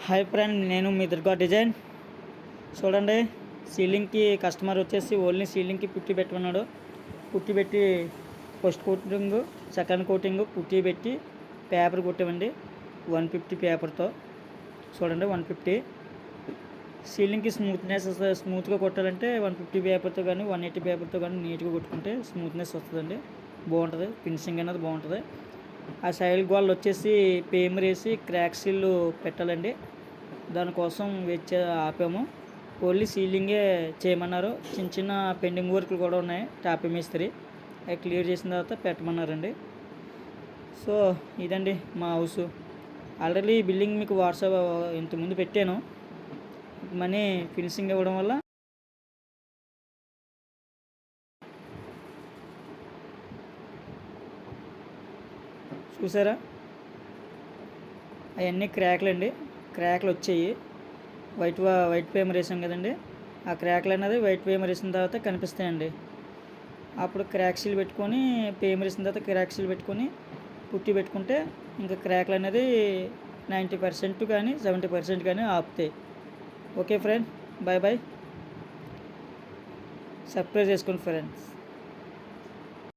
Hi friend, నేను మీ Durga design. చూడండి, సీలింగ్కి customer వచ్చేసి ఓన్లీ సీలింగ్కి పుట్టి పెట్టమన్నాడు. పుట్టి పెట్టి ఫస్ట్ కోటింగ్, సెకండ్ కోటింగ్ పుట్టి పెట్టి పేపర్ కొట్టామండి 150 పేపర్తో. చూడండి 150. సీలింగ్కి స్మూత్గా కొట్టాలంటే 150 పేపర్తో కానీ 180 పేపర్తో కానీ నీట్గా కొట్టుకుంటే స్మూత్నెస్ వస్తుందండి. బాగుంటుంది, ఫినిషింగ్ అనేది బాగుంటుంది. ఆ సైడ్ గోడలు వచ్చేసి పేమర్ వేసి క్రాక్ సీల్ పెట్టాలండి. దానికోసం ఆపాము. ఓన్లీ సీలింగే చేయమన్నారు. చిన్న చిన్న పెండింగ్ వర్క్లు కూడా ఉన్నాయి. టాపీ మేస్త్రి అవి క్లియర్ చేసిన తర్వాత పెట్టమన్నారండి. సో ఇదండి మా హౌస్. ఆల్రెడీ బిల్డింగ్ మీకు వాట్సాప్ ఇంతకుముందు పెట్టాను. మనీ ఫినిషింగ్ ఇవ్వడం వల్ల చూసారా, అవన్నీ క్రాక్లు అండి. క్రాక్లు వచ్చాయి. వైట్ పేమర్ వేసాం కదండి, ఆ క్రాక్లు అనేది వైట్ పేమర్ వేసిన తర్వాత కనిపిస్తాయండి. అప్పుడు క్రాక్ సీల్ పెట్టుకొని పేమర్ వేసిన తర్వాత క్రాక్ సీల్ పెట్టుకొని పుట్టి పెట్టుకుంటే ఇంకా క్రాక్లు అనేది 90% కానీ 70% కానీ ఆపుతాయి. Okay friend, bye bye. Subscribe చేసుకోండి ఫ్రెండ్స్.